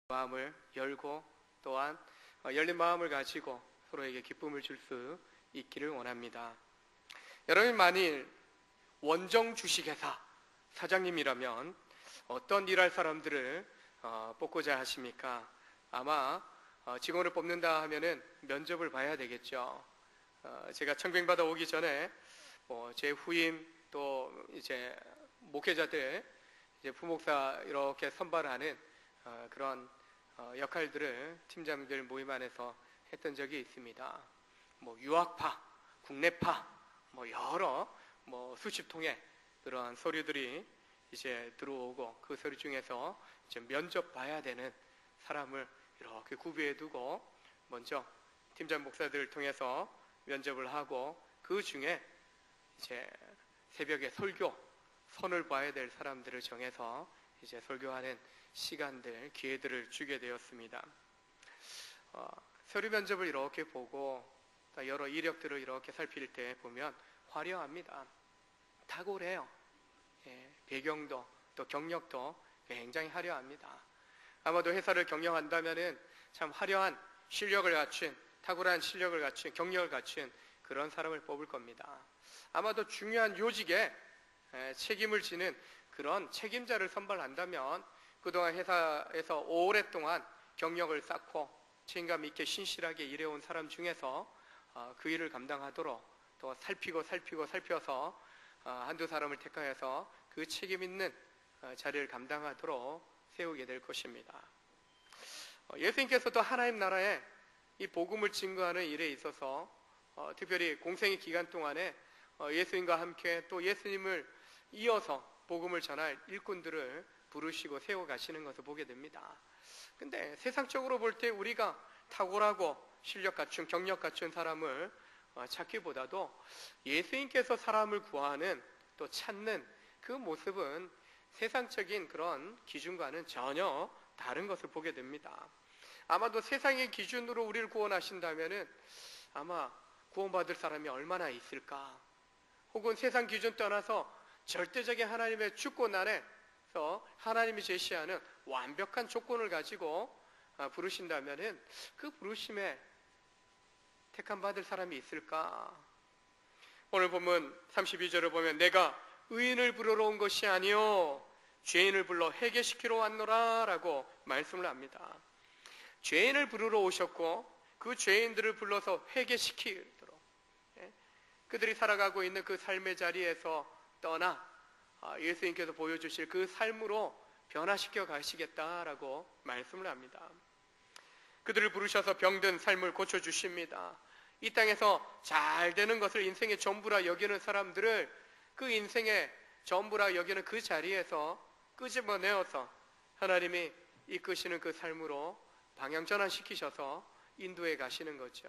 마음을 열고 또한 열린 마음을 가지고 서로에게 기쁨을 줄 수 있기를 원합니다. 여러분, 만일 원정 주식회사 사장님이라면 어떤 일할 사람들을 뽑고자 하십니까? 아마 직원을 뽑는다 하면은 면접을 봐야 되겠죠. 제가 청빙받아 오기 전에 제 후임 또 이제 목회자들, 이제 부목사 이렇게 선발하는 그런 역할들을 팀장들 모임 안에서 했던 적이 있습니다. 유학파, 국내파, 여러 수십 통의 그런 서류들이 이제 들어오고, 그 서류 중에서 이제 면접 봐야 되는 사람을 이렇게 구비해 두고 먼저 팀장 목사들을 통해서 면접을 하고, 그 중에 이제 새벽에 설교 선을 봐야 될 사람들을 정해서 이제 설교하는 시간들, 기회들을 주게 되었습니다. 서류 면접을 이렇게 보고 여러 이력들을 이렇게 살필 때 보면 화려합니다. 탁월해요. 배경도 또 경력도 굉장히 화려합니다. 아마도 회사를 경영한다면은 참 화려한 실력을 갖춘, 탁월한 실력을 갖춘, 경력을 갖춘 그런 사람을 뽑을 겁니다. 아마도 중요한 요직에 책임을 지는 그런 책임자를 선발한다면 그동안 회사에서 오랫동안 경력을 쌓고 책임감 있게 신실하게 일해온 사람 중에서 그 일을 감당하도록 또 살펴서 한두 사람을 택하여서 그 책임 있는 자리를 감당하도록 세우게 될 것입니다. 예수님께서도 하나님 나라에 이 복음을 증거하는 일에 있어서 특별히 공생의 기간 동안에 예수님과 함께 또 예수님을 이어서 복음을 전할 일꾼들을 부르시고 세워가시는 것을 보게 됩니다. 근데 세상적으로 볼 때 우리가 탁월하고 실력 갖춘, 경력 갖춘 사람을 찾기보다도 예수님께서 사람을 구하는 또 찾는 그 모습은 세상적인 그런 기준과는 전혀 다른 것을 보게 됩니다. 아마도 세상의 기준으로 우리를 구원하신다면은 아마 구원받을 사람이 얼마나 있을까? 혹은 세상 기준 떠나서 절대적인 하나님의 주권 안에서 하나님이 제시하는 완벽한 조건을 가지고 부르신다면은 그 부르심에 택함 받을 사람이 있을까? 오늘 보면 32절을 보면 내가 의인을 부르러 온 것이 아니요 죄인을 불러 회개시키러 왔노라 라고 말씀을 합니다. 죄인을 부르러 오셨고 그 죄인들을 불러서 회개시키도록, 그들이 살아가고 있는 그 삶의 자리에서 떠나 예수님께서 보여주실 그 삶으로 변화시켜 가시겠다라고 말씀을 합니다. 그들을 부르셔서 병든 삶을 고쳐주십니다. 이 땅에서 잘 되는 것을 인생의 전부라 여기는 사람들을 그 인생의 전부라 여기는 그 자리에서 끄집어내어서 하나님이 이끄시는 그 삶으로 방향 전환시키셔서 인도해 가시는 거죠.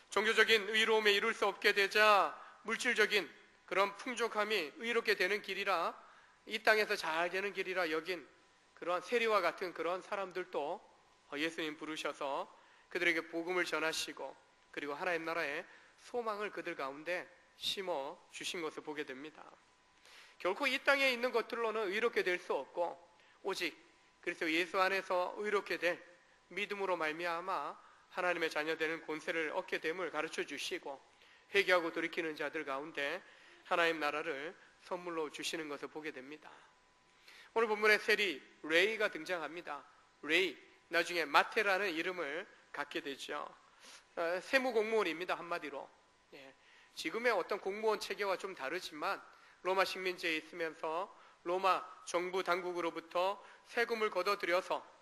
종교적인 의로움에 이룰 수 없게 되자 물질적인 그런 풍족함이 의롭게 되는 길이라, 이 땅에서 잘 되는 길이라 여긴 그런 세리와 같은 그런 사람들도 예수님 부르셔서 그들에게 복음을 전하시고 그리고 하나님 나라의 소망을 그들 가운데 심어 주신 것을 보게 됩니다. 결코 이 땅에 있는 것들로는 의롭게 될 수 없고 오직 그리스도 예수 안에서 의롭게 될 믿음으로 말미암아 하나님의 자녀되는 권세를 얻게 됨을 가르쳐 주시고 회개하고 돌이키는 자들 가운데 하나님 나라를 선물로 주시는 것을 보게 됩니다. 오늘 본문에 세리 레이가 등장합니다. 레이, 나중에 마테라는 이름을 갖게 되죠. 세무공무원입니다. 한마디로. 지금의 어떤 공무원 체계와 좀 다르지만 로마 식민지에 있으면서 로마 정부 당국으로부터 세금을 걷어들여서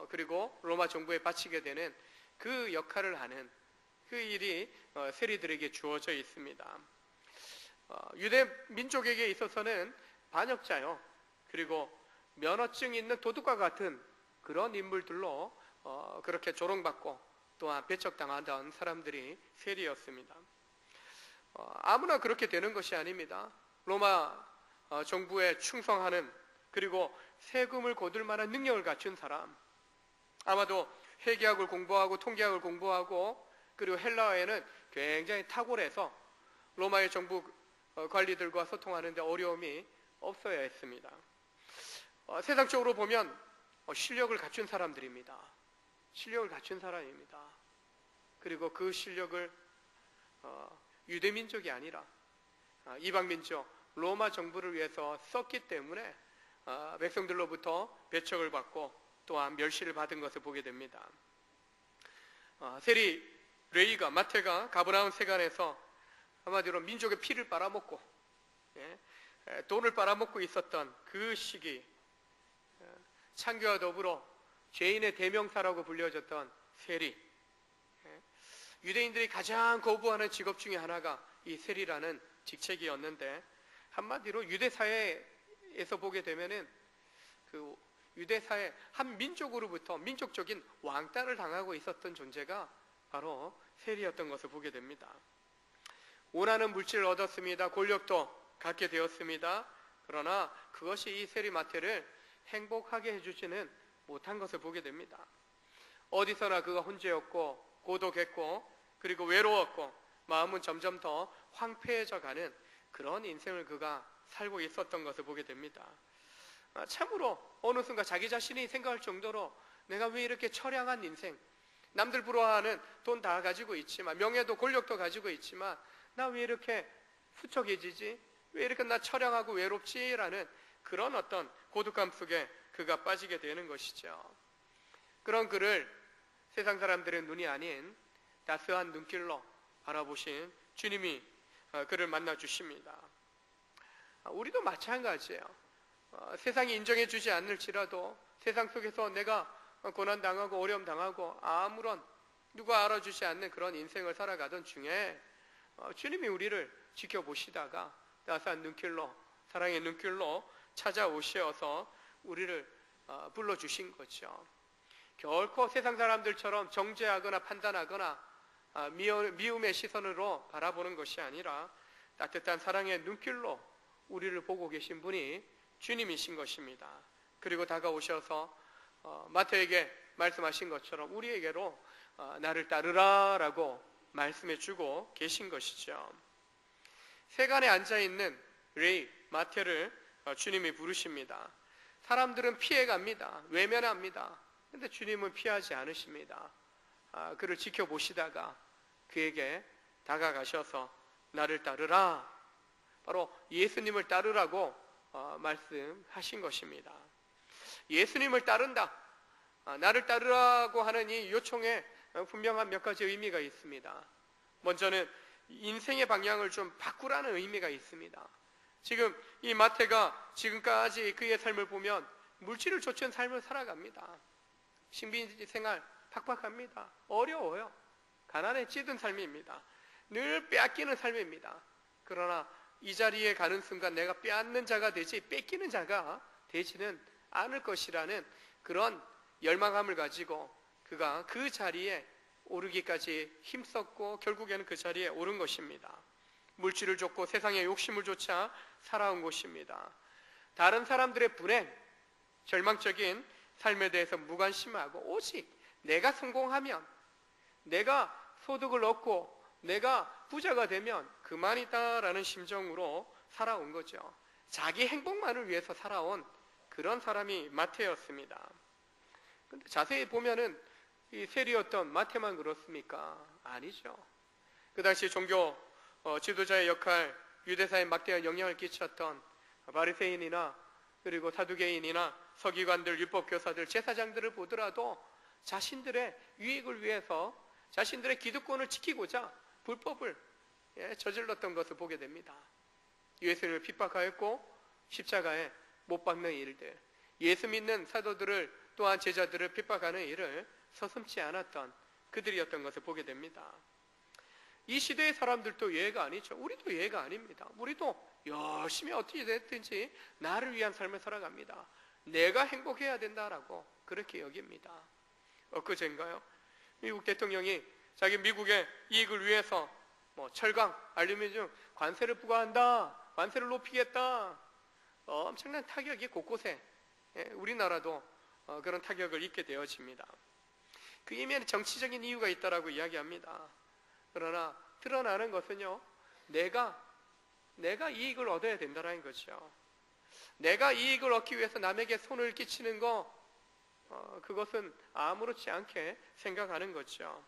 그리고 로마 정부에 바치게 되는 그 역할을 하는 그 일이 세리들에게 주어져 있습니다. 유대 민족에게 있어서는 반역자요, 그리고 면허증 있는 도둑과 같은 그런 인물들로 그렇게 조롱받고 또한 배척당하던 사람들이 세리였습니다. 아무나 그렇게 되는 것이 아닙니다. 로마 정부에 충성하는, 그리고 세금을 거둘 만한 능력을 갖춘 사람, 아마도 회계학을 공부하고 통계학을 공부하고 그리고 헬라어에는 굉장히 탁월해서 로마의 정부 관리들과 소통하는 데 어려움이 없어야 했습니다. 세상적으로 보면 실력을 갖춘 사람들입니다. 실력을 갖춘 사람입니다. 그리고 그 실력을 유대민족이 아니라 이방민족 로마 정부를 위해서 썼기 때문에 백성들로부터 배척을 받고 또한 멸시를 받은 것을 보게 됩니다. 세리 레이가 마태가 가브라움 세관에서 한마디로 민족의 피를 빨아먹고 돈을 빨아먹고 있었던 그 시기, 창교와 더불어 죄인의 대명사라고 불려졌던 세리, 유대인들이 가장 거부하는 직업 중에 하나가 이 세리라는 직책이었는데, 한마디로 유대사회에서 보게 되면은 그 유대사회 한 민족으로부터 민족적인 왕따를 당하고 있었던 존재가 바로 세리였던 것을 보게 됩니다. 원하는 물질을 얻었습니다. 권력도 갖게 되었습니다. 그러나 그것이 이 세리 마태를 행복하게 해주지는 못한 것을 보게 됩니다. 어디서나 그가 혼자였고 고독했고 그리고 외로웠고 마음은 점점 더 황폐해져 가는 그런 인생을 그가 살고 있었던 것을 보게 됩니다. 참으로 어느 순간 자기 자신이 생각할 정도로 내가 왜 이렇게 처량한 인생, 남들 부러워하는 돈 다 가지고 있지만, 명예도 권력도 가지고 있지만 나 왜 이렇게 후척해지지? 왜 이렇게 나 처량하고 외롭지? 라는 그런 어떤 고독감 속에 그가 빠지게 되는 것이죠. 그런 그를 세상 사람들의 눈이 아닌 따스한 눈길로 바라보신 주님이 그를 만나 주십니다. 우리도 마찬가지예요. 세상이 인정해 주지 않을지라도 세상 속에서 내가 고난당하고 어려움당하고 아무런 누가 알아주지 않는 그런 인생을 살아가던 중에 주님이 우리를 지켜보시다가 따스한 눈길로, 사랑의 눈길로 찾아오셔서 우리를 불러주신 거죠. 결코 세상 사람들처럼 정죄하거나 판단하거나 미움의 시선으로 바라보는 것이 아니라 따뜻한 사랑의 눈길로 우리를 보고 계신 분이 주님이신 것입니다. 그리고 다가오셔서 마태에게 말씀하신 것처럼 우리에게로 나를 따르라 라고 말씀해 주고 계신 것이죠. 세간에 앉아있는 레이, 마태를 주님이 부르십니다. 사람들은 피해갑니다. 외면합니다. 그런데 주님은 피하지 않으십니다. 그를 지켜보시다가 그에게 다가가셔서 나를 따르라, 바로 예수님을 따르라고 말씀하신 것입니다. 예수님을 따른다, 나를 따르라고 하는 이 요청에 분명한 몇 가지 의미가 있습니다. 먼저는 인생의 방향을 좀 바꾸라는 의미가 있습니다. 지금 이 마태가 지금까지 그의 삶을 보면 물질을 좇은 삶을 살아갑니다. 신비 생활 팍팍합니다. 어려워요. 가난에 찌든 삶입니다. 늘 빼앗기는 삶입니다. 그러나 이 자리에 가는 순간 내가 빼앗는 자가 되지 뺏기는 자가 되지는 않을 것이라는 그런 열망함을 가지고 그가 그 자리에 오르기까지 힘썼고 결국에는 그 자리에 오른 것입니다. 물질을 쫓고 세상의 욕심을 쫓아 살아온 것입니다. 다른 사람들의 불행, 절망적인 삶에 대해서 무관심하고 오직 내가 성공하면, 내가 소득을 얻고 내가 부자가 되면 그만이다라는 심정으로 살아온 거죠. 자기 행복만을 위해서 살아온 그런 사람이 마태였습니다. 근데 자세히 보면은 이 세리였던 마태만 그렇습니까? 아니죠. 그 당시 종교 지도자의 역할, 유대사에 막대한 영향을 끼쳤던 바리새인이나 그리고 사두개인이나 서기관들, 율법교사들, 제사장들을 보더라도 자신들의 유익을 위해서 자신들의 기득권을 지키고자 불법을 저질렀던 것을 보게 됩니다. 예수님을 핍박하였고 십자가에 못 박는 일들, 예수 믿는 사도들을 또한 제자들을 핍박하는 일을 서슴지 않았던 그들이었던 것을 보게 됩니다. 이 시대의 사람들도 예가 아니죠. 우리도 예가 아닙니다. 우리도 열심히 어떻게 됐든지 나를 위한 삶을 살아갑니다. 내가 행복해야 된다라고 그렇게 여깁니다. 엊그제인가요? 미국 대통령이 자기 미국의 이익을 위해서 철강, 알루미늄 관세를 부과한다, 관세를 높이겠다, 엄청난 타격이 곳곳에 우리나라도 그런 타격을 입게 되어집니다. 그 이면에 정치적인 이유가 있다라고 이야기합니다. 그러나 드러나는 것은요, 내가 이익을 얻어야 된다는 거죠. 내가 이익을 얻기 위해서 남에게 손을 끼치는 거, 그것은 아무렇지 않게 생각하는 거죠.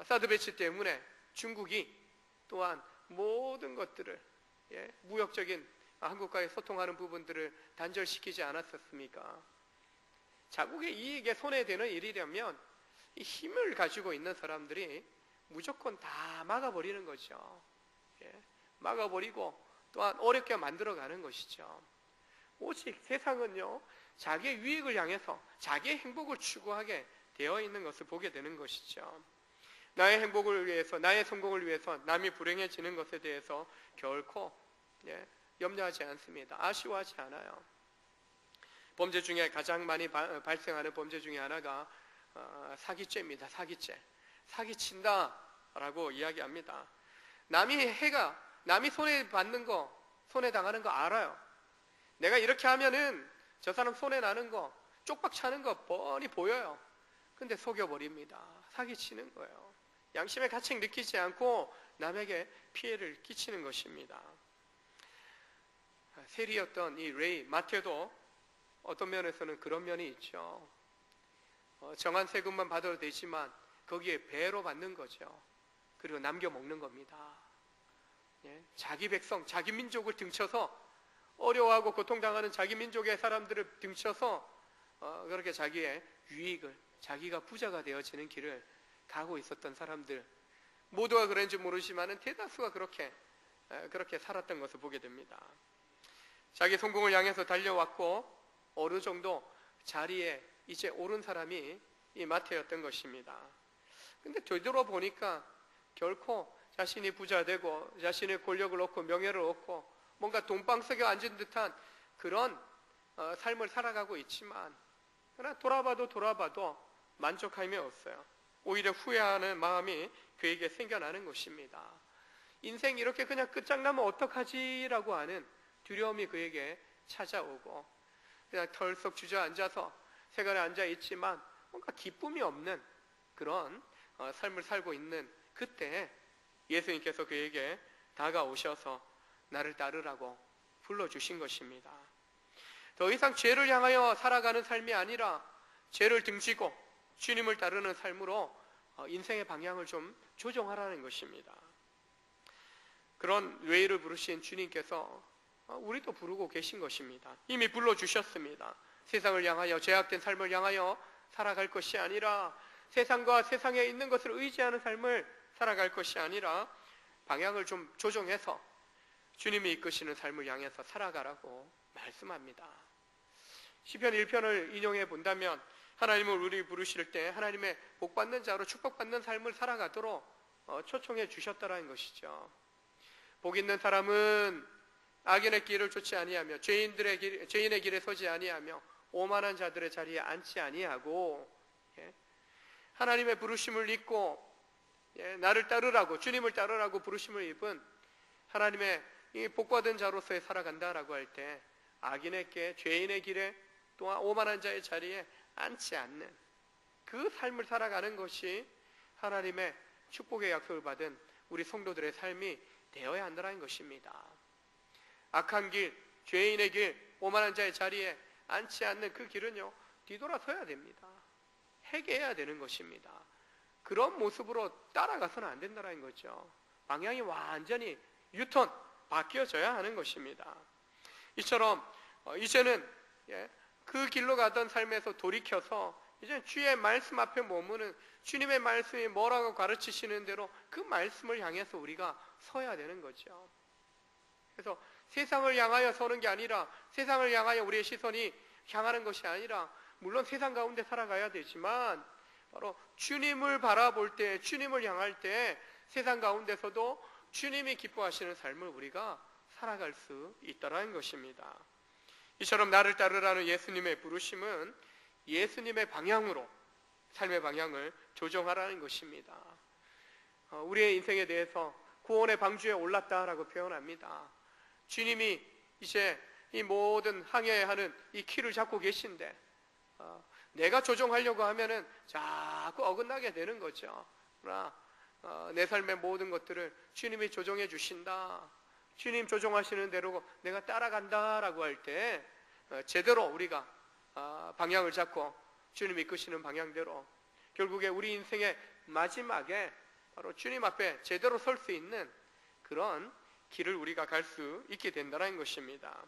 사드 배치 때문에 중국이 또한 모든 것들을 무역적인 한국과의 소통하는 부분들을 단절시키지 않았었습니까? 자국의 이익에 손해되는 일이라면 이 힘을 가지고 있는 사람들이 무조건 다 막아버리는 거죠. 막아버리고 또한 어렵게 만들어가는 것이죠. 오직 세상은요, 자기의 유익을 향해서 자기의 행복을 추구하게 되어 있는 것을 보게 되는 것이죠. 나의 행복을 위해서, 나의 성공을 위해서 남이 불행해지는 것에 대해서 결코 염려하지 않습니다. 아쉬워하지 않아요. 범죄 중에 가장 많이 발생하는 범죄 중에 하나가 사기죄입니다. 사기죄. 사기친다라고 이야기합니다. 남이 손해받는 거, 손해당하는 거 알아요. 내가 이렇게 하면은 저 사람 손해나는 거, 쪽박 차는 거 뻔히 보여요. 근데 속여버립니다. 사기치는 거예요. 양심의 가책 느끼지 않고 남에게 피해를 끼치는 것입니다. 세리였던 이 레이, 마태도 어떤 면에서는 그런 면이 있죠. 정한 세금만 받아도 되지만 거기에 배로 받는 거죠. 그리고 남겨 먹는 겁니다. 자기 백성, 자기 민족을 등쳐서 어려워하고 고통당하는 자기 민족의 사람들을 등쳐서 그렇게 자기의 유익을, 자기가 부자가 되어지는 길을 가고 있었던 사람들, 모두가 그런지 모르지만 대다수가 그렇게 살았던 것을 보게 됩니다. 자기 성공을 향해서 달려왔고 어느 정도 자리에 이제 오른 사람이 이 마태였던 것입니다. 근데 되돌아보니까 결코 자신이 부자 되고 자신의 권력을 얻고 명예를 얻고 뭔가 돈방석에 앉은 듯한 그런 삶을 살아가고 있지만, 그러나 돌아봐도 만족함이 없어요. 오히려 후회하는 마음이 그에게 생겨나는 것입니다. 인생 이렇게 그냥 끝장나면 어떡하지라고 하는 두려움이 그에게 찾아오고, 그냥 털썩 주저앉아서 세간에 앉아있지만 뭔가 기쁨이 없는 그런 삶을 살고 있는 그때 예수님께서 그에게 다가오셔서 나를 따르라고 불러주신 것입니다. 더 이상 죄를 향하여 살아가는 삶이 아니라 죄를 등지고 주님을 따르는 삶으로 인생의 방향을 좀 조정하라는 것입니다. 그런 외의를 부르신 주님께서 우리도 부르고 계신 것입니다. 이미 불러주셨습니다. 세상을 향하여, 죄악된 삶을 향하여 살아갈 것이 아니라, 세상과 세상에 있는 것을 의지하는 삶을 살아갈 것이 아니라 방향을 좀 조정해서 주님이 이끄시는 삶을 향해서 살아가라고 말씀합니다. 시편 1편을 인용해 본다면 하나님을 우리 부르실 때 하나님의 복받는 자로 축복받는 삶을 살아가도록 초청해 주셨다는 것이죠. 복 있는 사람은 악인의 길을 쫓지 아니하며 죄인의 길에 서지 아니하며 오만한 자들의 자리에 앉지 아니하고, 하나님의 부르심을 입고 나를 따르라고, 주님을 따르라고 부르심을 입은 하나님의 이 복받은 자로서의 살아간다라고 할 때 악인의 길, 죄인의 길에 또한 오만한 자의 자리에 앉지 않는 그 삶을 살아가는 것이 하나님의 축복의 약속을 받은 우리 성도들의 삶이 되어야 한다는 것입니다. 악한 길, 죄인의 길, 오만한 자의 자리에 앉지 않는 그 길은요, 뒤돌아서야 됩니다. 회개해야 되는 것입니다. 그런 모습으로 따라가서는 안 된다는 거죠. 방향이 완전히 유턴, 바뀌어져야 하는 것입니다. 이처럼 이제는 그 길로 가던 삶에서 돌이켜서 이제 주의 말씀 앞에 머무는, 주님의 말씀이 뭐라고 가르치시는 대로 그 말씀을 향해서 우리가 서야 되는 거죠. 그래서 세상을 향하여 서는 게 아니라, 세상을 향하여 우리의 시선이 향하는 것이 아니라, 물론 세상 가운데 살아가야 되지만 바로 주님을 바라볼 때, 주님을 향할 때 세상 가운데서도 주님이 기뻐하시는 삶을 우리가 살아갈 수 있다는 것입니다. 이처럼 나를 따르라는 예수님의 부르심은 예수님의 방향으로 삶의 방향을 조정하라는 것입니다. 우리의 인생에 대해서 구원의 방주에 올랐다라고 표현합니다. 주님이 이제 이 모든 항해하는 이 키를 잡고 계신데 내가 조정하려고 하면은 자꾸 어긋나게 되는 거죠. 그러나 내 삶의 모든 것들을 주님이 조정해 주신다, 주님 조정하시는 대로 내가 따라간다라고 할 때 제대로 우리가 방향을 잡고 주님이 이끄시는 방향대로 결국에 우리 인생의 마지막에 바로 주님 앞에 제대로 설 수 있는 그런 길을 우리가 갈 수 있게 된다는 것입니다.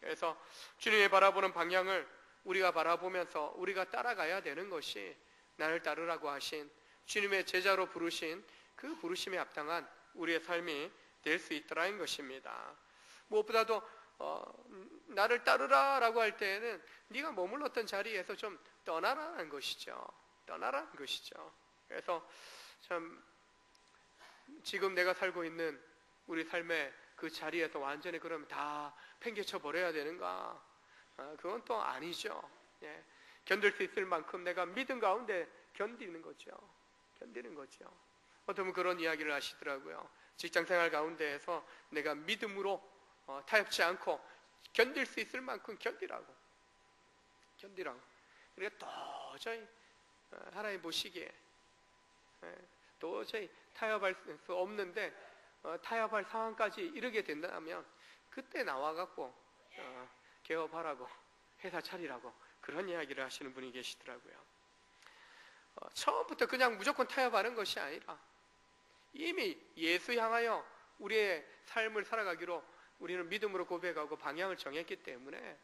그래서 주님이 바라보는 방향을 우리가 바라보면서 우리가 따라가야 되는 것이 나를 따르라고 하신 주님의 제자로 부르신 그 부르심에 합당한 우리의 삶이 될 수 있더라는 것입니다. 무엇보다도 나를 따르라라고 할 때에는 네가 머물렀던 자리에서 좀 떠나라는 것이죠. 떠나라는 것이죠. 그래서 참 지금 내가 살고 있는 우리 삶의 그 자리에서 완전히 그러면 다 팽개쳐 버려야 되는가? 그건 또 아니죠. 예. 견딜 수 있을 만큼 내가 믿음 가운데 견디는 거죠. 견디는 거죠. 어떤 분은 그런 이야기를 하시더라고요. 직장생활 가운데에서 내가 믿음으로 타협치 않고 견딜 수 있을 만큼 견디라고. 그러니까 도저히 하나님 보시기에 도저히 타협할 수 없는데 타협할 상황까지 이르게 된다면 그때 나와갖고 개업하라고, 회사 차리라고 그런 이야기를 하시는 분이 계시더라고요. 처음부터 그냥 무조건 타협하는 것이 아니라 이미 예수 향하여 우리의 삶을 살아가기로 우리는 믿음으로 고백하고 방향을 정했기 때문에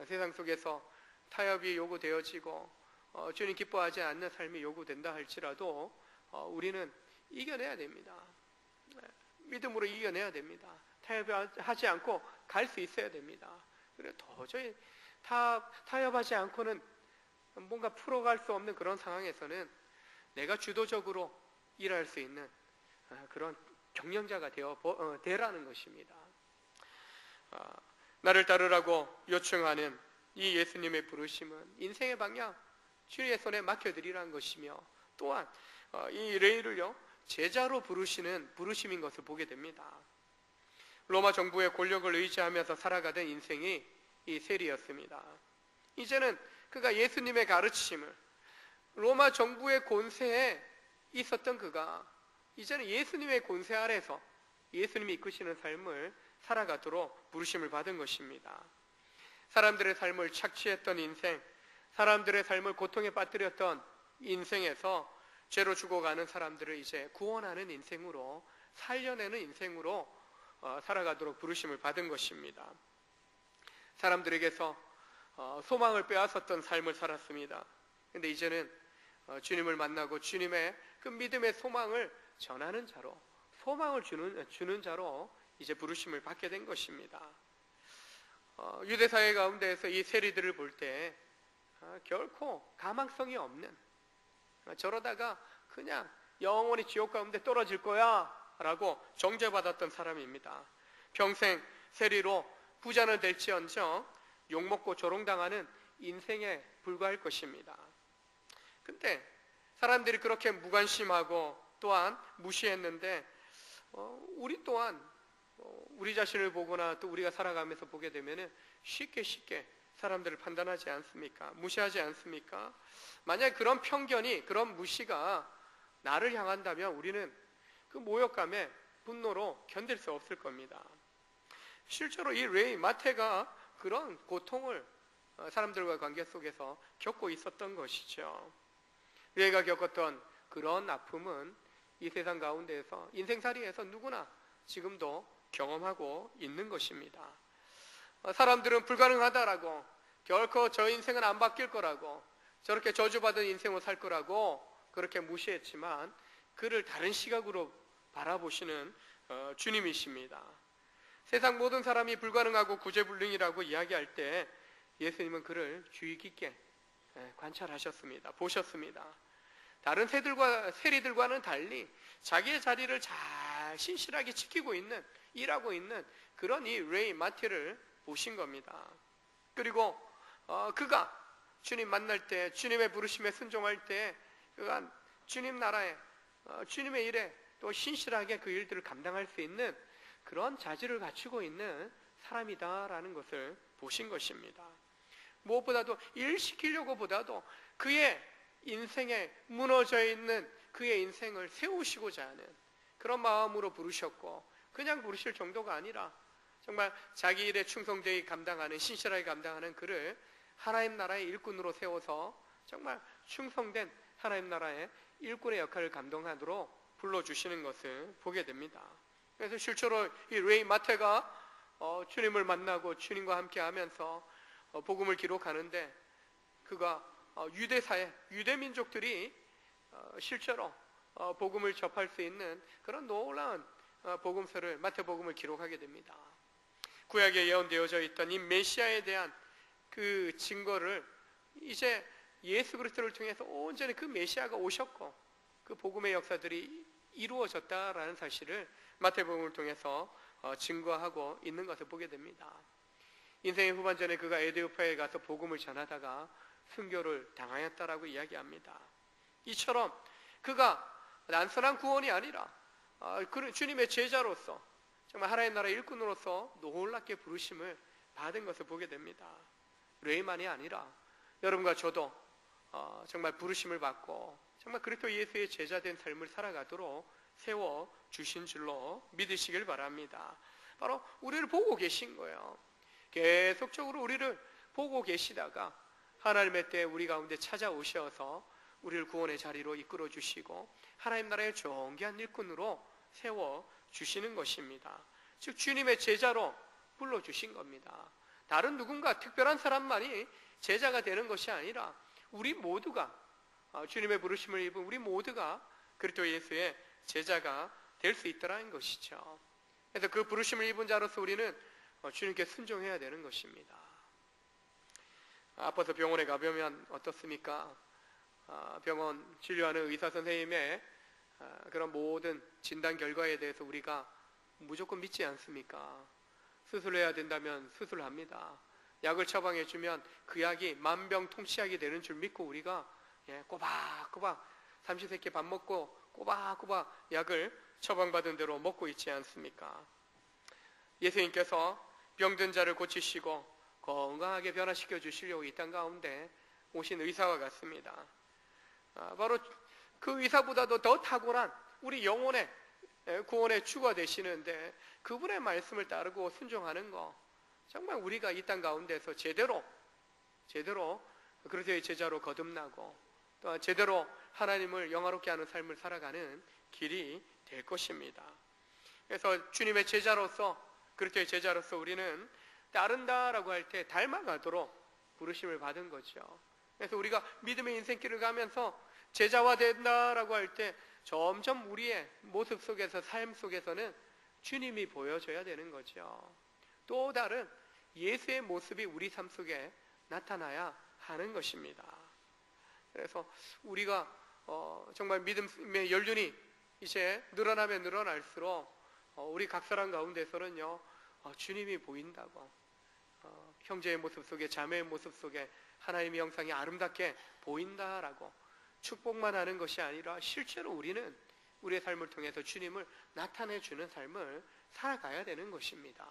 세상 속에서 타협이 요구되어지고 주님 기뻐하지 않는 삶이 요구된다 할지라도 우리는 이겨내야 됩니다. 믿음으로 이겨내야 됩니다. 타협하지 않고 갈 수 있어야 됩니다. 그래 도저히 타협하지 않고는 뭔가 풀어갈 수 없는 그런 상황에서는 내가 주도적으로 일할 수 있는 그런 경영자가 되라는 것입니다. 나를 따르라고 요청하는 이 예수님의 부르심은 인생의 방향 주님의 손에 맡겨드리라는 것이며 또한 이 레위를요 제자로 부르시는 부르심인 것을 보게 됩니다. 로마 정부의 권력을 의지하면서 살아가던 인생이 이 세리였습니다. 이제는 그가 예수님의 가르침을 로마 정부의 권세에 있었던 그가 이제는 예수님의 권세 아래서 예수님이 이끄시는 삶을 살아가도록 부르심을 받은 것입니다. 사람들의 삶을 착취했던 인생, 사람들의 삶을 고통에 빠뜨렸던 인생에서 죄로 죽어가는 사람들을 이제 구원하는 인생으로, 살려내는 인생으로 살아가도록 부르심을 받은 것입니다. 사람들에게서 소망을 빼앗았던 삶을 살았습니다. 그런데 이제는 주님을 만나고 주님의 그 믿음의 소망을 전하는 자로, 소망을 주는 자로 이제 부르심을 받게 된 것입니다. 유대사회 가운데에서 이 세리들을 볼 때 결코 가망성이 없는, 저러다가 그냥 영원히 지옥 가운데 떨어질 거야 라고 정죄받았던 사람입니다. 평생 세리로 부자는 될지언정 욕먹고 조롱당하는 인생에 불과할 것입니다. 근데 사람들이 그렇게 무관심하고 또한 무시했는데 우리 또한 우리 자신을 보거나 또 우리가 살아가면서 보게 되면 쉽게 사람들을 판단하지 않습니까? 무시하지 않습니까? 만약에 그런 편견이, 그런 무시가 나를 향한다면 우리는 그 모욕감에 분노로 견딜 수 없을 겁니다. 실제로 이 레위 마태가 그런 고통을 사람들과 관계 속에서 겪고 있었던 것이죠. 레위가 겪었던 그런 아픔은 이 세상 가운데에서, 인생살이에서 누구나 지금도 경험하고 있는 것입니다. 사람들은 불가능하다라고, 결코 저 인생은 안 바뀔 거라고, 저렇게 저주받은 인생을 살 거라고 그렇게 무시했지만 그를 다른 시각으로 바라보시는 주님이십니다. 세상 모든 사람이 불가능하고 구제불능이라고 이야기할 때 예수님은 그를 주의 깊게 관찰하셨습니다. 보셨습니다. 다른 세리들과는 달리 자기의 자리를 잘 신실하게 지키고 있는, 일하고 있는 그런 이 레위 마태를 보신 겁니다. 그리고 그가 주님 만날 때, 주님의 부르심에 순종할 때 그가 주님 나라에, 주님의 일에 또 신실하게 그 일들을 감당할 수 있는 그런 자질을 갖추고 있는 사람이다라는 것을 보신 것입니다. 무엇보다도 일 시키려고 보다도 그의 인생에 무너져 있는 그의 인생을 세우시고자 하는 그런 마음으로 부르셨고, 그냥 부르실 정도가 아니라 정말 자기 일에 충성되게 감당하는, 신실하게 감당하는 그를 하나님 나라의 일꾼으로 세워서 정말 충성된 하나님 나라의 일꾼의 역할을 감당하도록 불러주시는 것을 보게 됩니다. 그래서 실제로 이 레이 마태가 주님을 만나고 주님과 함께 하면서 복음을 기록하는데, 그가 유대사회, 유대민족들이 실제로 복음을 접할 수 있는 그런 놀라운 복음서를, 마태복음을 기록하게 됩니다. 구약에 예언되어져 있던 이 메시아에 대한 그 증거를 이제 예수 그리스도를 통해서 온전히 그 메시아가 오셨고 그 복음의 역사들이 이루어졌다라는 사실을 마태복음을 통해서 증거하고 있는 것을 보게 됩니다. 인생의 후반전에 그가 에디오파에 가서 복음을 전하다가 순교를 당하였다라고 이야기합니다. 이처럼 그가 단순한 구원이 아니라 주님의 제자로서 정말 하나님 나라 일꾼으로서 놀랍게 부르심을 받은 것을 보게 됩니다. 레이만이 아니라 여러분과 저도 정말 부르심을 받고 정말 그리스도 예수의 제자된 삶을 살아가도록 세워주신 줄로 믿으시길 바랍니다. 바로 우리를 보고 계신 거예요. 계속적으로 우리를 보고 계시다가 하나님의 때 우리 가운데 찾아오셔서 우리를 구원의 자리로 이끌어 주시고 하나님 나라의 존귀한 일꾼으로 세워주시는 것입니다. 즉 주님의 제자로 불러주신 겁니다. 다른 누군가 특별한 사람만이 제자가 되는 것이 아니라 우리 모두가, 주님의 부르심을 입은 우리 모두가 그리스도 예수의 제자가 될 수 있다는 것이죠. 그래서 그 부르심을 입은 자로서 우리는 주님께 순종해야 되는 것입니다. 아파서 병원에 가보면 어떻습니까? 병원 진료하는 의사 선생님의 그런 모든 진단 결과에 대해서 우리가 무조건 믿지 않습니까? 수술해야 된다면 수술합니다. 약을 처방해주면 그 약이 만병통치약이 되는 줄 믿고 우리가 꼬박꼬박 삼시세끼 밥 먹고 꼬박꼬박 약을 처방받은 대로 먹고 있지 않습니까? 예수님께서 병든 자를 고치시고 건강하게 변화시켜 주시려고 이 땅 가운데 오신 의사와 같습니다. 바로 그 의사보다도 더 탁월한 우리 영혼의 구원의 주가 되시는데 그분의 말씀을 따르고 순종하는 거, 정말 우리가 이 땅 가운데서 제대로 그리스도의 제자로 거듭나고 또 제대로 하나님을 영화롭게 하는 삶을 살아가는 길이 될 것입니다. 그래서 주님의 제자로서, 그리스도의 제자로서 우리는 따른다라고 할 때 닮아가도록 부르심을 받은 거죠. 그래서 우리가 믿음의 인생길을 가면서 제자화 된다라고 할 때 점점 우리의 모습 속에서, 삶 속에서는 주님이 보여져야 되는 거죠. 또 다른 예수의 모습이 우리 삶 속에 나타나야 하는 것입니다. 그래서 우리가 정말 믿음의 연륜이 이제 늘어나면 늘어날수록 우리 각 사람 가운데서는요 주님이 보인다고, 형제의 모습 속에, 자매의 모습 속에 하나님의 형상이 아름답게 보인다라고 축복만 하는 것이 아니라 실제로 우리는 우리의 삶을 통해서 주님을 나타내주는 삶을 살아가야 되는 것입니다.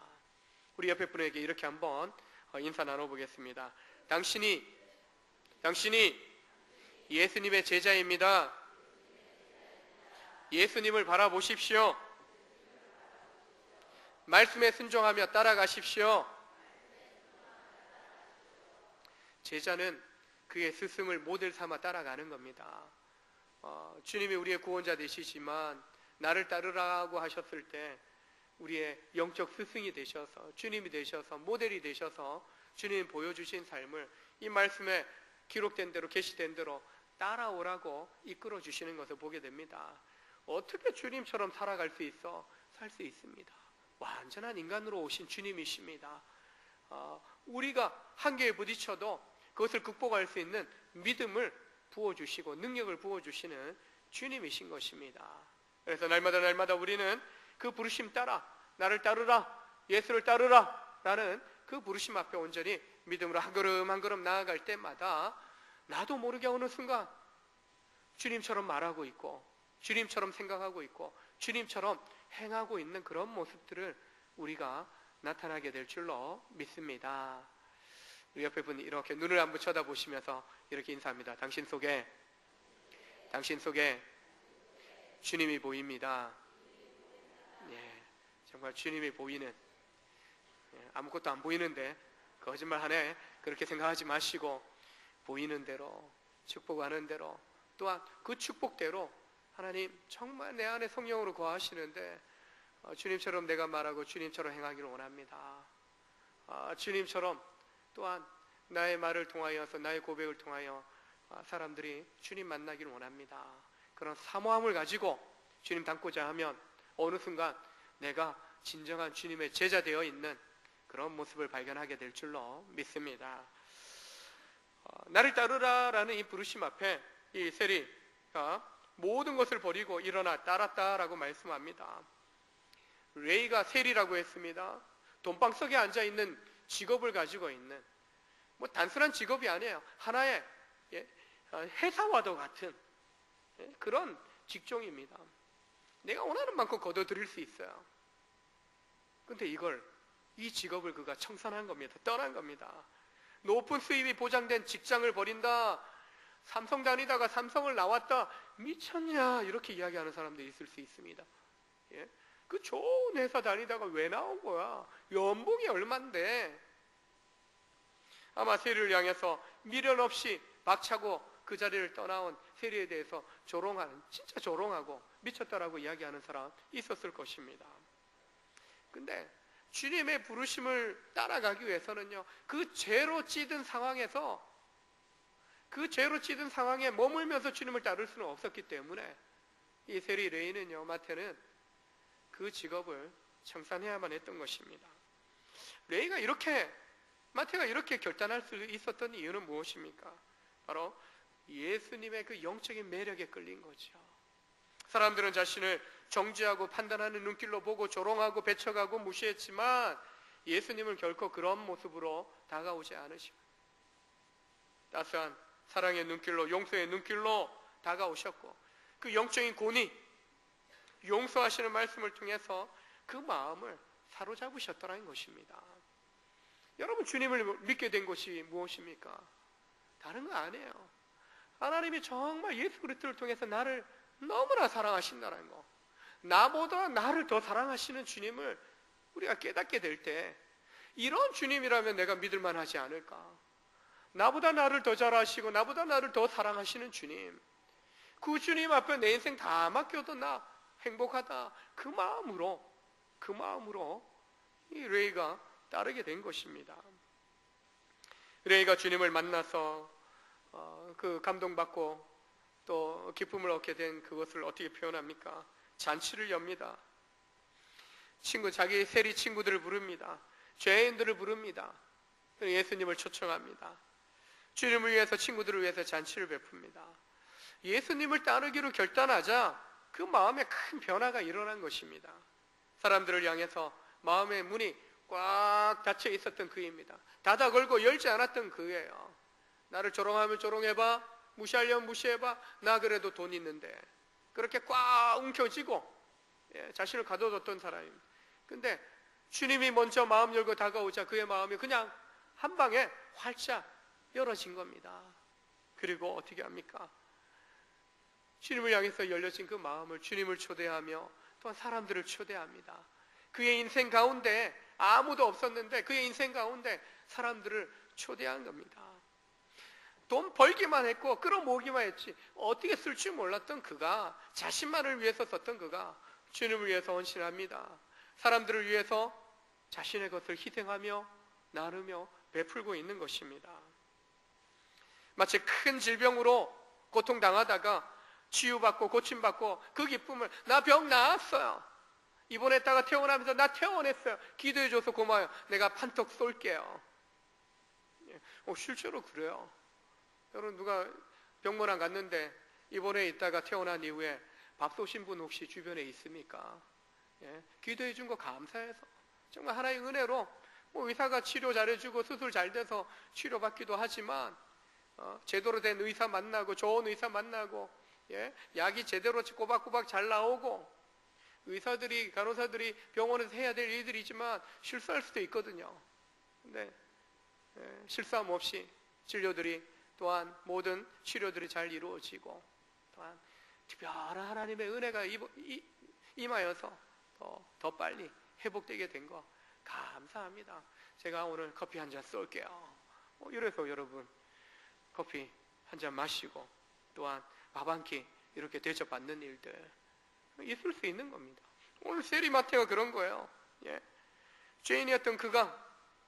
우리 옆에 분에게 이렇게 한번 인사 나눠보겠습니다. 당신이 예수님의 제자입니다. 예수님을 바라보십시오. 말씀에 순종하며 따라가십시오. 제자는 그의 스승을 모델 삼아 따라가는 겁니다. 주님이 우리의 구원자 되시지만 나를 따르라고 하셨을 때 우리의 영적 스승이 되셔서, 주님이 되셔서, 모델이 되셔서 주님이 보여주신 삶을 이 말씀에 기록된 대로, 계시된 대로 따라오라고 이끌어 주시는 것을 보게 됩니다. 어떻게 주님처럼 살아갈 수 있어? 살 수 있습니다. 완전한 인간으로 오신 주님이십니다. 우리가 한계에 부딪혀도 그것을 극복할 수 있는 믿음을 부어주시고 능력을 부어주시는 주님이신 것입니다. 그래서 날마다 우리는 그 부르심 따라, 나를 따르라, 예수를 따르라 라는 그 부르심 앞에 온전히 믿음으로 한 걸음 한 걸음 나아갈 때마다 나도 모르게 어느 순간 주님처럼 말하고 있고, 주님처럼 생각하고 있고, 주님처럼 행하고 있는 그런 모습들을 우리가 나타나게 될 줄로 믿습니다. 우리 옆에 분이 이렇게 눈을 한번 쳐다보시면서 이렇게 인사합니다. 당신 속에 주님이 보입니다. 정말 주님이 보이는, 아무것도 안 보이는데 거짓말하네 그렇게 생각하지 마시고 보이는 대로 축복하는 대로 또한 그 축복대로 하나님 정말 내 안에 성령으로 거하시는데 주님처럼 내가 말하고 주님처럼 행하기를 원합니다. 주님처럼 또한 나의 말을 통하여서 나의 고백을 통하여 사람들이 주님 만나기를 원합니다. 그런 사모함을 가지고 주님 닮고자 하면 어느 순간 내가 진정한 주님의 제자 되어 있는 그런 모습을 발견하게 될 줄로 믿습니다. 나를 따르라라는 이 부르심 앞에 이 세리가 모든 것을 버리고 일어나 따랐다라고 말씀합니다. 레이가 세리라고 했습니다. 돈방석에 앉아있는 직업을 가지고 있는 단순한 직업이 아니에요. 하나의 회사와도 같은 그런 직종입니다. 내가 원하는 만큼 거둬들일 수 있어요. 근데 이 직업을 그가 청산한 겁니다. 떠난 겁니다. 높은 수입이 보장된 직장을 버린다. 삼성 다니다가 삼성을 나왔다. 미쳤냐 이렇게 이야기하는 사람들이 있을 수 있습니다. 그 좋은 회사 다니다가 왜 나온 거야? 연봉이 얼만데? 아마 세리를 향해서 미련 없이 박차고 그 자리를 떠나온 세리에 대해서 진짜 조롱하고 미쳤다라고 이야기하는 사람 있었을 것입니다. 근데 주님의 부르심을 따라가기 위해서는요, 그 죄로 찌든 상황에 머물면서 주님을 따를 수는 없었기 때문에 이 세리 레이는요, 마태는 그 직업을 청산해야만 했던 것입니다. 마태가 이렇게 결단할 수 있었던 이유는 무엇입니까? 바로 예수님의 그 영적인 매력에 끌린 거죠. 사람들은 자신을 정죄하고 판단하는 눈길로 보고 조롱하고 배척하고 무시했지만 예수님은 결코 그런 모습으로 다가오지 않으시고 따스한 사랑의 눈길로, 용서의 눈길로 다가오셨고 그 영적인 권위, 용서하시는 말씀을 통해서 그 마음을 사로잡으셨더라는 것입니다. 여러분, 주님을 믿게 된 것이 무엇입니까? 다른 거 아니에요. 하나님이 정말 예수 그리스도를 통해서 나를 너무나 사랑하신다는 거, 나보다 나를 더 사랑하시는 주님을 우리가 깨닫게 될 때, 이런 주님이라면 내가 믿을만 하지 않을까? 나보다 나를 더 잘 아시고 나보다 나를 더 사랑하시는 주님, 그 주님 앞에 내 인생 다 맡겨도 나 행복하다, 그 마음으로 이 레이가 따르게 된 것입니다. 레이가 주님을 만나서 그 감동받고 또 기쁨을 얻게 된 그것을 어떻게 표현합니까? 잔치를 엽니다. 자기 세리 친구들을 부릅니다. 죄인들을 부릅니다. 예수님을 초청합니다. 주님을 위해서, 친구들을 위해서 잔치를 베풉니다. 예수님을 따르기로 결단하자 그 마음에 큰 변화가 일어난 것입니다. 사람들을 향해서 마음의 문이 꽉 닫혀 있었던 그입니다. 닫아 걸고 열지 않았던 그예요. 나를 조롱하면 조롱해봐, 무시하려면 무시해봐, 나 그래도 돈 있는데, 그렇게 꽉 움켜쥐고 자신을 가둬뒀던 사람입니다. 근데 주님이 먼저 마음 열고 다가오자 그의 마음이 그냥 한 방에 활짝 열어진 겁니다. 그리고 어떻게 합니까? 주님을 향해서 열려진 그 마음을 주님을 초대하며 또한 사람들을 초대합니다. 그의 인생 가운데 아무도 없었는데 그의 인생 가운데 사람들을 초대한 겁니다. 돈 벌기만 했고 끌어모으기만 했지 어떻게 쓸 줄 몰랐던 그가, 자신만을 위해서 썼던 그가 주님을 위해서 헌신합니다. 사람들을 위해서 자신의 것을 희생하며 나누며 베풀고 있는 것입니다. 마치 큰 질병으로 고통당하다가 치유받고 고침받고 그 기쁨을, 나 병 나았어요, 입원했다가 퇴원하면서 나 퇴원했어요, 기도해줘서 고마워요, 내가 판턱 쏠게요. 실제로 그래요. 여러분, 누가 병원안 갔는데 입원해 있다가 퇴원한 이후에 밥 쏘신 분 혹시 주변에 있습니까? 기도해 준 거 감사해서 정말 하나의 은혜로 의사가 치료 잘해주고 수술 잘 돼서 치료받기도 하지만 제대로 된 의사 만나고 좋은 의사 만나고 약이 제대로 꼬박꼬박 잘 나오고 의사들이, 간호사들이 병원에서 해야 될 일들이지만 실수할 수도 있거든요. 근데 실수함 없이 진료들이 또한 모든 치료들이 잘 이루어지고 또한 특별한 하나님의 은혜가 임하여서 더 빨리 회복되게 된 거 감사합니다. 제가 오늘 커피 한 잔 쏠게요. 이래서 여러분 커피 한 잔 마시고 또한 밥 한 끼 이렇게 대접받는 일들 있을 수 있는 겁니다. 오늘 세리마태가 그런 거예요. 예. 죄인이었던 그가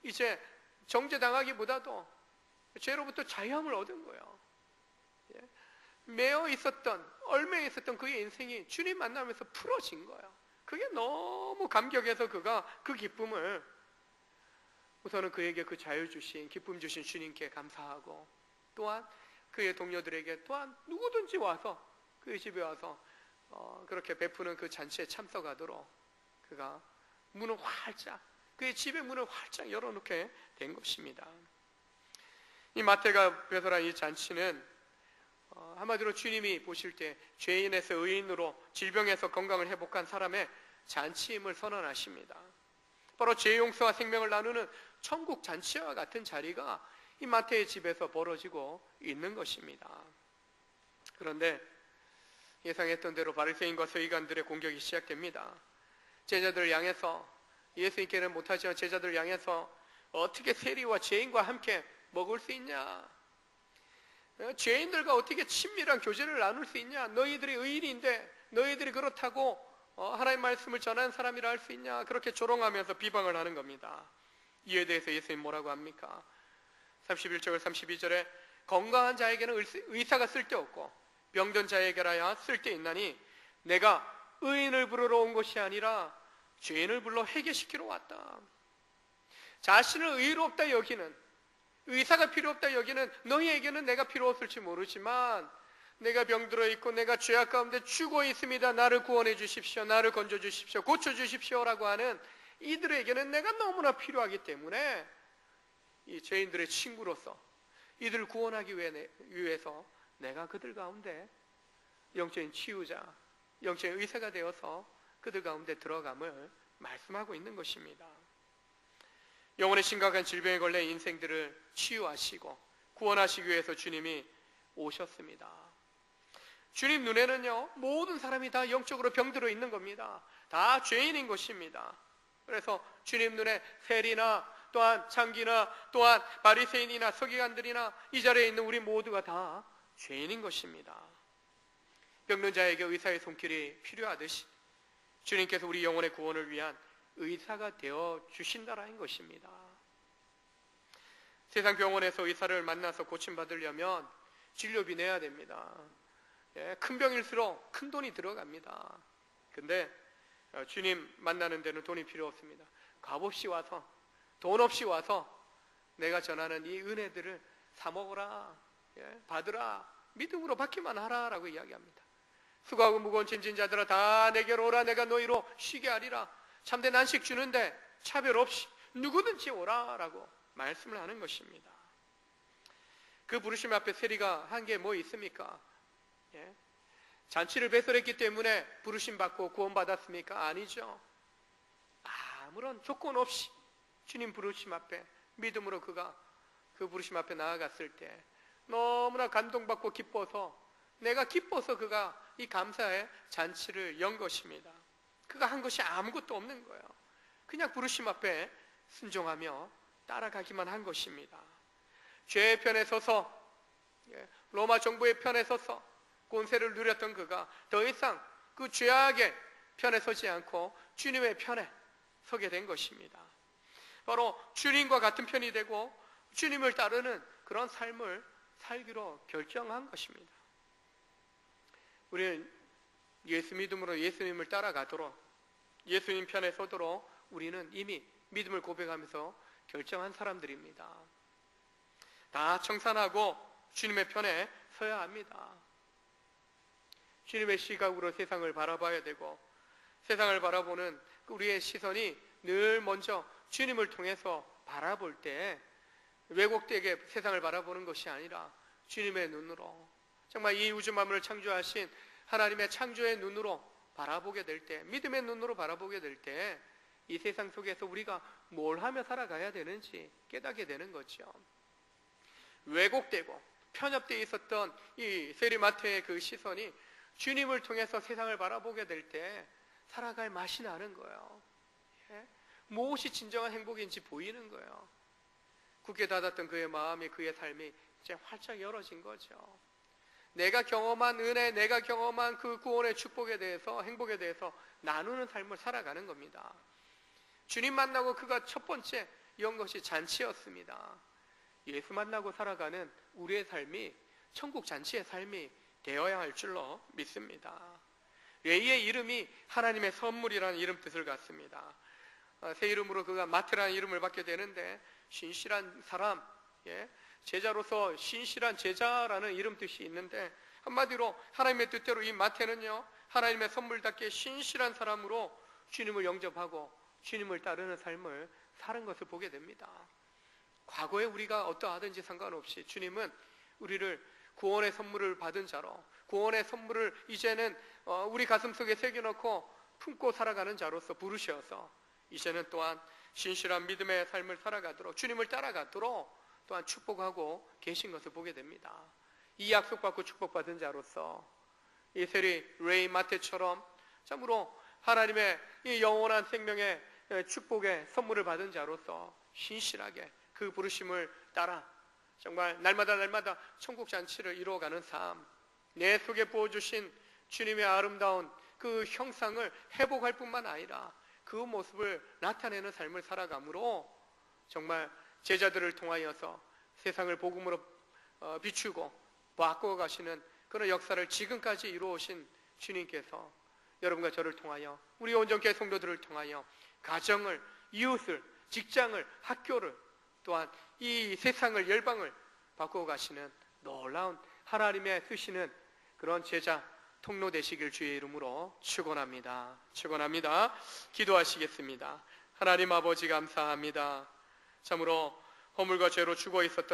이제 정죄당하기보다도 죄로부터 자유함을 얻은 거예요. 예. 매어 있었던, 얽매여 있었던 그의 인생이 주님 만나면서 풀어진 거예요. 그게 너무 감격해서 그가 그 기쁨을 우선은 그에게 그 자유 주신, 기쁨 주신 주님께 감사하고, 또한 그의 동료들에게 또한 누구든지 와서 그의 집에 와서 그렇게 베푸는 그 잔치에 참석하도록 그가 문을 활짝, 그의 집의 문을 활짝 열어놓게 된 것입니다. 이 마태가 베풀한 이 잔치는 한마디로 주님이 보실 때 죄인에서 의인으로, 질병에서 건강을 회복한 사람의 잔치임을 선언하십니다. 바로 죄 용서와 생명을 나누는 천국 잔치와 같은 자리가 이 마태의 집에서 벌어지고 있는 것입니다. 그런데 예상했던 대로 바리새인과 서기관들의 공격이 시작됩니다. 제자들을 향해서, 예수님께는 못하지만 제자들을 향해서 어떻게 세리와 죄인과 함께 먹을 수 있냐? 죄인들과 어떻게 친밀한 교제를 나눌 수 있냐? 너희들이 의인인데 너희들이 그렇다고 하나님의 말씀을 전하는 사람이라 할 수 있냐? 그렇게 조롱하면서 비방을 하는 겁니다. 이에 대해서 예수님 뭐라고 합니까? 31절 32절에 건강한 자에게는 의사가 쓸데없고 병든 자에게라야 쓸데있나니 내가 의인을 부르러 온 것이 아니라 죄인을 불러 회개시키러 왔다. 자신을 의롭다 여기는, 의사가 필요 없다 여기는 너희에게는 내가 필요 없을지 모르지만 내가 병들어 있고 내가 죄악 가운데 죽어 있습니다. 나를 구원해 주십시오. 나를 건져 주십시오. 고쳐 주십시오라고 하는 이들에게는 내가 너무나 필요하기 때문에 이 죄인들의 친구로서 이들을 구원하기 위해서 내가 그들 가운데 영적인 치유자, 영적인 의사가 되어서 그들 가운데 들어감을 말씀하고 있는 것입니다. 영혼의 심각한 질병에 걸려 인생들을 치유하시고 구원하시기 위해서 주님이 오셨습니다. 주님 눈에는요, 모든 사람이 다 영적으로 병들어 있는 겁니다. 다 죄인인 것입니다. 그래서 주님 눈에 세리나 또한 창기나 또한 바리새인이나 서기관들이나 이 자리에 있는 우리 모두가 다 죄인인 것입니다. 병든 자에게 의사의 손길이 필요하듯이 주님께서 우리 영혼의 구원을 위한 의사가 되어 주신다라는 것입니다. 세상 병원에서 의사를 만나서 고침받으려면 진료비 내야 됩니다. 큰 병일수록 큰 돈이 들어갑니다. 근데 주님 만나는 데는 돈이 필요 없습니다. 값없이 와서, 돈 없이 와서 내가 전하는 이 은혜들을 사 먹어라, 받으라, 믿음으로 받기만 하라라고 이야기합니다. 수고하고 무거운 짐진 자들아 다 내게로 오라. 내가 너희로 쉬게 하리라. 참된 안식 주는데 차별 없이 누구든지 오라라고 말씀을 하는 것입니다. 그 부르심 앞에 세리가 한 게 뭐 있습니까? 잔치를 배설했기 때문에 부르심 받고 구원 받았습니까? 아니죠. 아무런 조건 없이 주님 부르심 앞에 믿음으로 그가 그 부르심 앞에 나아갔을 때 너무나 감동받고 기뻐서, 내가 기뻐서 그가 이 감사의 잔치를 연 것입니다. 그가 한 것이 아무것도 없는 거예요. 그냥 부르심 앞에 순종하며 따라가기만 한 것입니다. 죄의 편에 서서, 로마 정부의 편에 서서 권세를 누렸던 그가 더 이상 그 죄악의 편에 서지 않고 주님의 편에 서게 된 것입니다. 바로 주님과 같은 편이 되고 주님을 따르는 그런 삶을 살기로 결정한 것입니다. 우리는 예수 믿음으로 예수님을 따라가도록, 예수님 편에 서도록 우리는 이미 믿음을 고백하면서 결정한 사람들입니다. 다 청산하고 주님의 편에 서야 합니다. 주님의 시각으로 세상을 바라봐야 되고, 세상을 바라보는 우리의 시선이 늘 먼저 주님을 통해서 바라볼 때 왜곡되게 세상을 바라보는 것이 아니라 주님의 눈으로, 정말 이 우주 만물을 창조하신 하나님의 창조의 눈으로 바라보게 될 때, 믿음의 눈으로 바라보게 될 때 이 세상 속에서 우리가 뭘 하며 살아가야 되는지 깨닫게 되는 거죠. 왜곡되고 편협되어 있었던 이 세리마태의 그 시선이 주님을 통해서 세상을 바라보게 될 때 살아갈 맛이 나는 거예요. 무엇이 진정한 행복인지 보이는 거예요. 굳게 닫았던 그의 마음이, 그의 삶이 이제 활짝 열어진 거죠. 내가 경험한 은혜, 내가 경험한 그 구원의 축복에 대해서, 행복에 대해서 나누는 삶을 살아가는 겁니다. 주님 만나고 그가 첫 번째 연 것이 잔치였습니다. 예수 만나고 살아가는 우리의 삶이 천국 잔치의 삶이 되어야 할 줄로 믿습니다. 레이의 이름이 하나님의 선물이라는 이름 뜻을 갖습니다. 새 이름으로 그가 마태라는 이름을 받게 되는데, 신실한 사람, 제자로서 신실한 제자라는 이름 뜻이 있는데, 한마디로 하나님의 뜻대로 이 마태는요, 하나님의 선물답게 신실한 사람으로 주님을 영접하고 주님을 따르는 삶을 사는 것을 보게 됩니다. 과거에 우리가 어떠하든지 상관없이 주님은 우리를 구원의 선물을 받은 자로, 구원의 선물을 이제는 우리 가슴속에 새겨놓고 품고 살아가는 자로서 부르셔서 이제는 또한 신실한 믿음의 삶을 살아가도록, 주님을 따라가도록 또한 축복하고 계신 것을 보게 됩니다. 이 약속받고 축복받은 자로서 이 세리 레이 마태처럼 참으로 하나님의 이 영원한 생명의 축복의 선물을 받은 자로서 신실하게 그 부르심을 따라 정말 날마다 천국 잔치를 이루어가는 삶, 내 속에 부어주신 주님의 아름다운 그 형상을 회복할 뿐만 아니라 그 모습을 나타내는 삶을 살아감으로 정말 제자들을 통하여서 세상을 복음으로 비추고 바꾸어 가시는 그런 역사를 지금까지 이루어오신 주님께서 여러분과 저를 통하여, 우리 온전교회 성도들을 통하여 가정을, 이웃을, 직장을, 학교를, 또한 이 세상을, 열방을 바꾸어 가시는 놀라운 하나님의 쓰시는 그런 제자 통로 되시길 주의 이름으로 축원합니다. 축원합니다. 기도하시겠습니다. 하나님 아버지 감사합니다. 참으로 허물과 죄로 죽어 있었던